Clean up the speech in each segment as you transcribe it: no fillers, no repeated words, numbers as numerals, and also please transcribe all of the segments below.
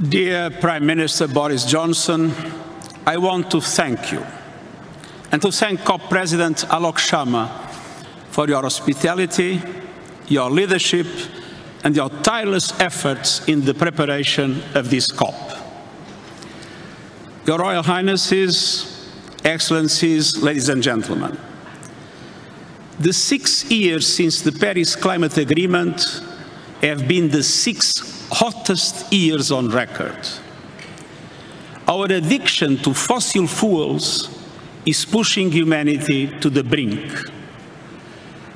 Dear Prime Minister Boris Johnson, I want to thank you and to thank COP President Alok Shama for your hospitality, your leadership and your tireless efforts in the preparation of this COP. Your Royal Highnesses, Excellencies, ladies and gentlemen, the 6 years since the Paris Climate Agreement have been the 6 hottest years on record. Our addiction to fossil fuels is pushing humanity to the brink.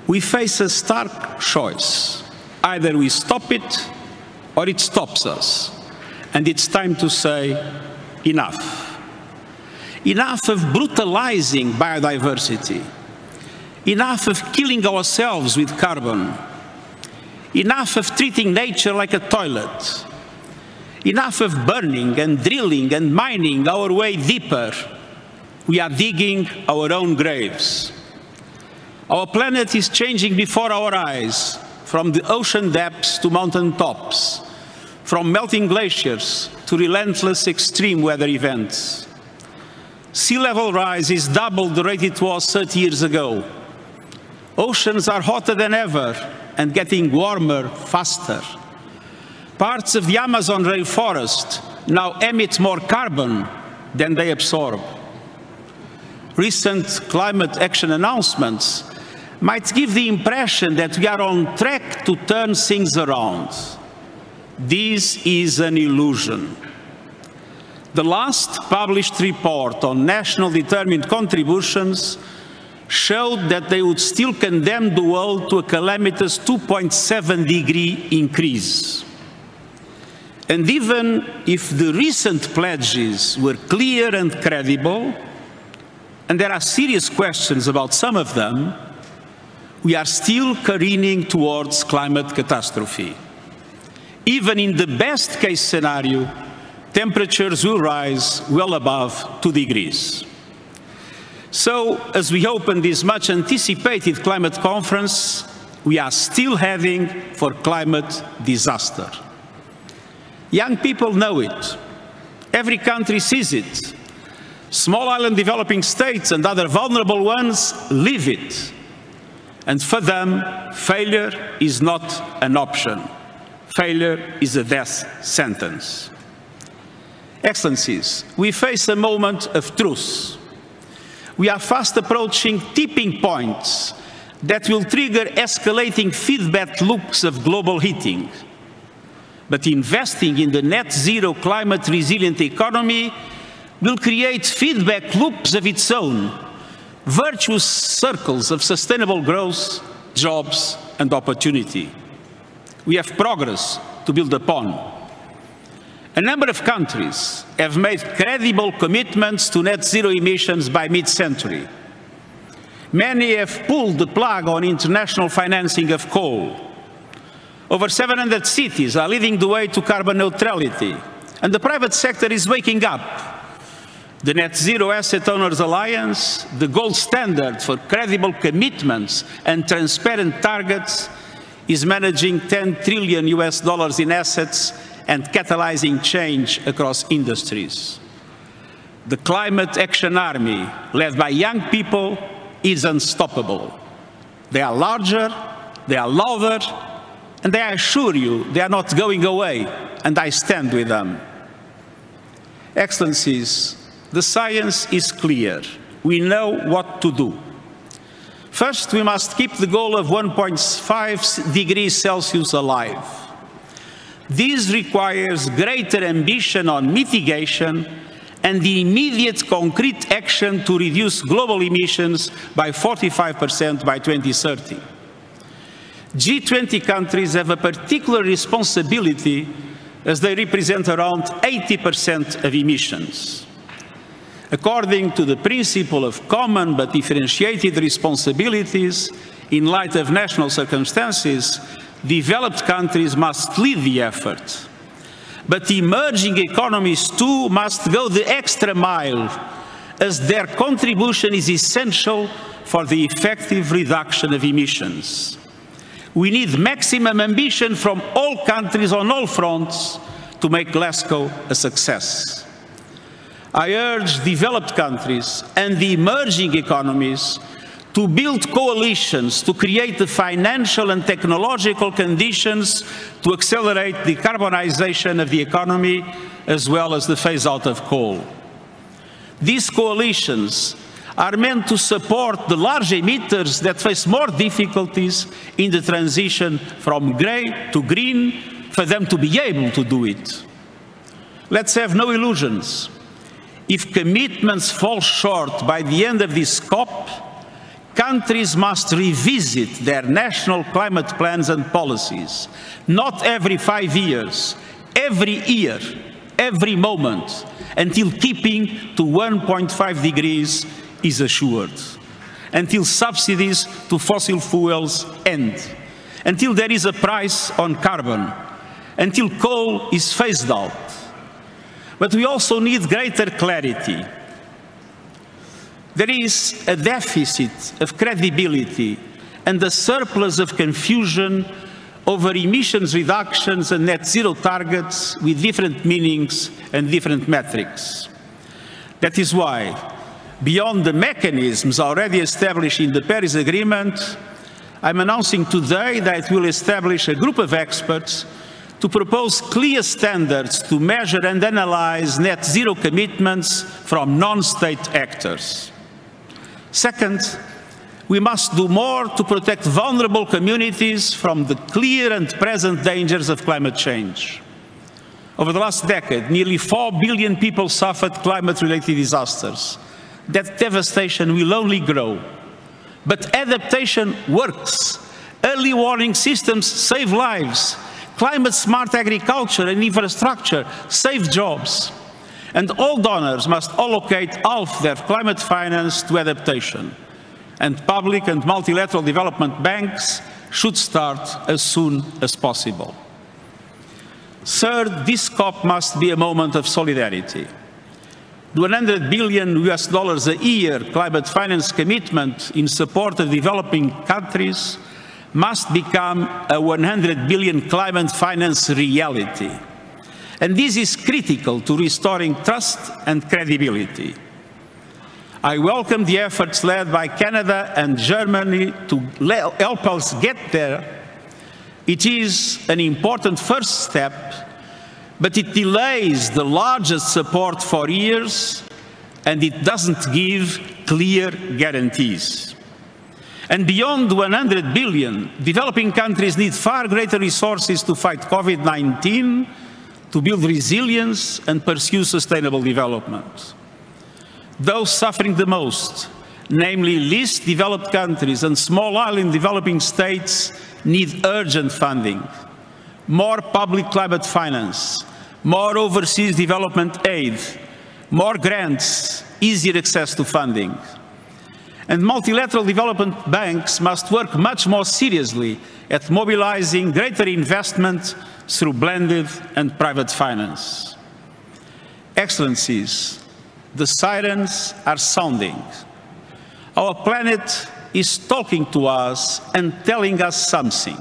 We face a stark choice. Either we stop it or it stops us. And it's time to say, enough. Enough of brutalizing biodiversity. Enough of killing ourselves with carbon. Enough of treating nature like a toilet. Enough of burning and drilling and mining our way deeper. We are digging our own graves. Our planet is changing before our eyes, from the ocean depths to mountain tops, from melting glaciers to relentless extreme weather events. Sea level rise is double the rate it was 30 years ago. Oceans are hotter than ever and getting warmer faster. Parts of the Amazon rainforest now emit more carbon than they absorb. Recent climate action announcements might give the impression that we are on track to turn things around. This is an illusion. The last published report on national determined contributions showed that they would still condemn the world to a calamitous 2.7-degree increase. And even if the recent pledges were clear and credible, and there are serious questions about some of them, we are still careening towards climate catastrophe. Even in the best-case scenario, temperatures will rise well above 2 degrees. So, as we open this much-anticipated climate conference, we are still heading for climate disaster. Young people know it. Every country sees it. Small island developing states and other vulnerable ones live it. And for them, failure is not an option. Failure is a death sentence. Excellencies, we face a moment of truth. We are fast approaching tipping points that will trigger escalating feedback loops of global heating. But investing in the net zero climate resilient economy will create feedback loops of its own, virtuous circles of sustainable growth, jobs and opportunity. We have progress to build upon. A number of countries have made credible commitments to net zero emissions by mid-century. Many have pulled the plug on international financing of coal. Over 700 cities are leading the way to carbon neutrality, and the private sector is waking up. The Net Zero Asset Owners Alliance, the gold standard for credible commitments and transparent targets, is managing $10 trillion in assets and catalyzing change across industries. The Climate Action Army, led by young people, is unstoppable. They are larger, they are louder, and I assure you, they are not going away, and I stand with them. Excellencies, the science is clear. We know what to do. First, we must keep the goal of 1.5 degrees Celsius alive. This requires greater ambition on mitigation and the immediate concrete action to reduce global emissions by 45% by 2030. G20 countries have a particular responsibility as they represent around 80% of emissions. According to the principle of common but differentiated responsibilities, in light of national circumstances, developed countries must lead the effort. But emerging economies too must go the extra mile, as their contribution is essential for the effective reduction of emissions. We need maximum ambition from all countries on all fronts to make Glasgow a success. I urge developed countries and the emerging economies to build coalitions to create the financial and technological conditions to accelerate the decarbonization of the economy as well as the phase-out of coal. These coalitions are meant to support the large emitters that face more difficulties in the transition from grey to green, for them to be able to do it. Let's have no illusions. If commitments fall short by the end of this COP, countries must revisit their national climate plans and policies, not every 5 years, every year, every moment, until keeping to 1.5 degrees is assured, until subsidies to fossil fuels end, until there is a price on carbon, until coal is phased out. But we also need greater clarity. There is a deficit of credibility and a surplus of confusion over emissions reductions and net zero targets with different meanings and different metrics. That is why, beyond the mechanisms already established in the Paris Agreement, I'm announcing today that we'll establish a group of experts to propose clear standards to measure and analyze net zero commitments from non-state actors. Second, we must do more to protect vulnerable communities from the clear and present dangers of climate change. Over the last decade, nearly 4 billion people suffered climate-related disasters. That devastation will only grow. But adaptation works. Early warning systems save lives. Climate-smart agriculture and infrastructure save jobs. And all donors must allocate half their climate finance to adaptation. And public and multilateral development banks should start as soon as possible. Third, this COP must be a moment of solidarity. The $100 billion a year climate finance commitment in support of developing countries must become a 100 billion climate finance reality. And this is critical to restoring trust and credibility. I welcome the efforts led by Canada and Germany to help us get there. It is an important first step, but it delays the largest support for years, and it doesn't give clear guarantees. And beyond 100 billion, developing countries need far greater resources to fight COVID-19, to build resilience and pursue sustainable development. Those suffering the most, namely least developed countries and small island developing states, need urgent funding, more public climate finance, more overseas development aid, more grants, easier access to funding. And multilateral development banks must work much more seriously at mobilizing greater investment through blended and private finance. Excellencies, the sirens are sounding. Our planet is talking to us and telling us something.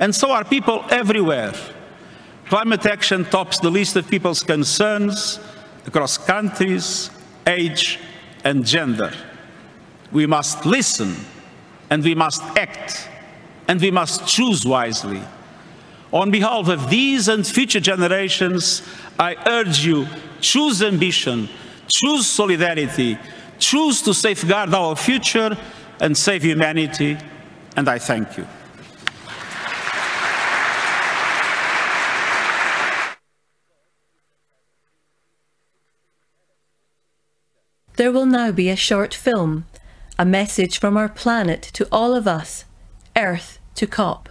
And so are people everywhere. Climate action tops the list of people's concerns across countries, age, and gender. We must listen, and we must act, and we must choose wisely. On behalf of these and future generations, I urge you, choose ambition, choose solidarity, choose to safeguard our future and save humanity, and I thank you. There will now be a short film, a message from our planet to all of us, Earth to COP.